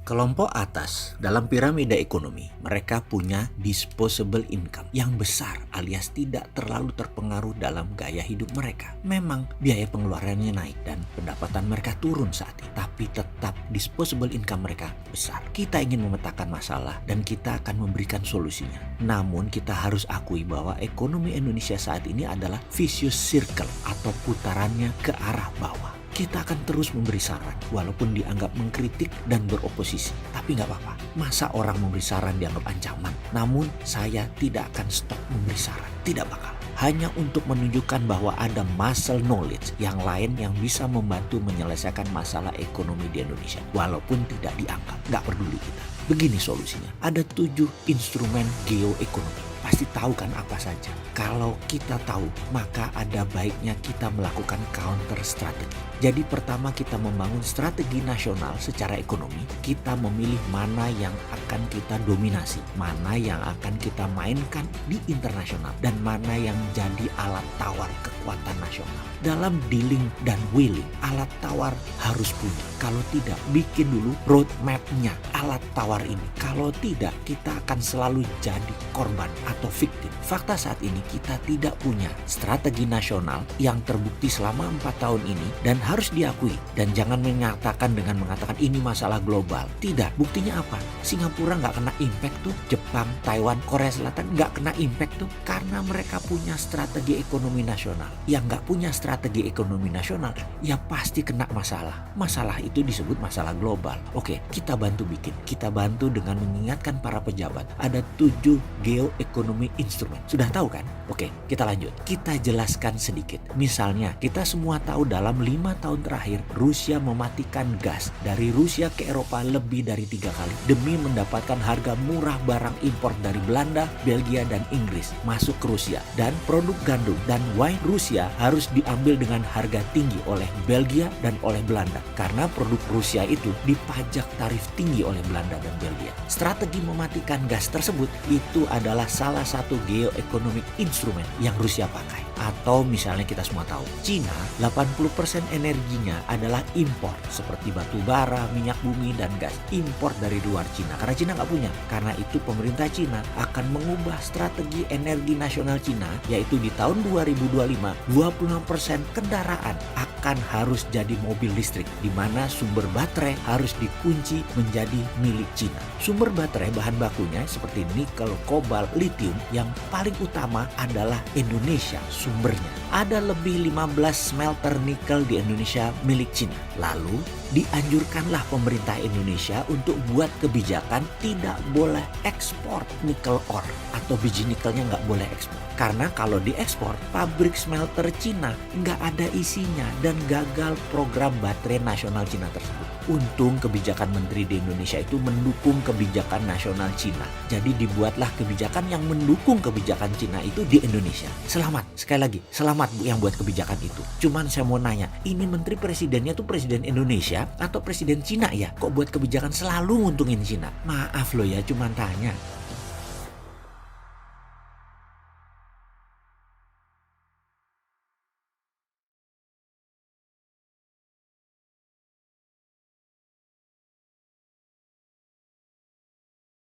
Kelompok atas dalam piramida ekonomi, mereka punya disposable income yang besar alias tidak terlalu terpengaruh dalam gaya hidup mereka. Memang biaya pengeluarannya naik dan pendapatan mereka turun saat ini, tapi tetap disposable income mereka besar. Kita ingin memetakan masalah dan kita akan memberikan solusinya. Namun kita harus akui bahwa ekonomi Indonesia saat ini adalah vicious circle atau putarannya ke arah bawah. Kita akan terus memberi saran walaupun dianggap mengkritik dan beroposisi. Tapi nggak apa-apa. Masa orang memberi saran dianggap ancaman? Namun saya tidak akan stop memberi saran. Tidak bakal. Hanya untuk menunjukkan bahwa ada muscle knowledge yang lain yang bisa membantu menyelesaikan masalah ekonomi di Indonesia. Walaupun tidak dianggap. Nggak peduli kita. Begini solusinya. Ada 7 instrumen geoekonomi. Pasti tahu kan apa saja. Kalau kita tahu, maka ada baiknya kita melakukan counter strategi. Jadi pertama kita membangun strategi nasional secara ekonomi. Kita memilih mana yang akan kita dominasi, mana yang akan kita mainkan di internasional, dan mana yang jadi alat tawar kekuatan nasional. Dalam dealing dan willing, alat tawar harus punya. Kalau tidak, bikin dulu roadmap-nya alat tawar ini. Kalau tidak, kita akan selalu jadi korban atau victim. Fakta saat ini kita tidak punya strategi nasional yang terbukti selama 4 tahun ini dan harus diakui. Dan jangan menyatakan dengan mengatakan ini masalah global. Tidak, buktinya apa? Singapura nggak kena impact tuh, Jepang, Taiwan, Korea Selatan nggak kena impact tuh karena mereka punya strategi ekonomi nasional. Yang nggak punya strategi ekonomi nasional ya pasti kena masalah. Masalah itu disebut masalah global. Oke, kita bantu bikin. Kita bantu dengan mengingatkan para pejabat. Ada 7 geoekonomi instrumen. Sudah tahu kan? Oke, kita lanjut. Kita jelaskan sedikit. Misalnya, kita semua tahu dalam 5 tahun terakhir Rusia mematikan gas dari Rusia ke Eropa lebih dari 3 kali demi mendapatkan harga murah barang impor dari Belanda, Belgia, dan Inggris masuk ke Rusia. Dan produk gandum dan wine Rusia harus diambil dengan harga tinggi oleh Belgia dan oleh Belanda karena produk Rusia itu dipajak tarif tinggi oleh Belanda dan Belgia. Strategi mematikan gas tersebut itu adalah salah satu geoeconomic instrumen yang Rusia pakai. Atau misalnya kita semua tahu, Cina 80% energinya adalah impor seperti batu bara, minyak bumi, dan gas. Impor dari luar Cina karena Cina nggak punya. Karena itu pemerintah Cina akan mengubah strategi energi nasional Cina, yaitu di tahun 2025 26% kendaraan akan harus jadi mobil listrik, di mana sumber baterai harus dikunci menjadi milik Cina. Sumber baterai bahan bakunya seperti nikel, kobalt, lithium yang paling utama adalah Indonesia sumbernya. Ada lebih 15 smelter nikel di Indonesia milik Cina. Lalu dianjurkanlah pemerintah Indonesia untuk buat kebijakan tidak boleh ekspor nikel ore atau biji nikelnya nggak boleh ekspor. Karena kalau diekspor, pabrik smelter Cina nggak ada isinya dan gagal program baterai nasional Cina tersebut. Untung kebijakan menteri di Indonesia itu mendukung kebijakan nasional Cina. Jadi dibuatlah kebijakan yang mendukung kebijakan Cina itu di Indonesia. Selamat, sekali lagi, selamat Bu yang buat kebijakan itu. Cuman saya mau nanya, ini menteri presidennya tuh presiden Indonesia atau presiden Cina ya? Kok buat kebijakan selalu nguntungin Cina? Maaf loh ya, cuman tanya.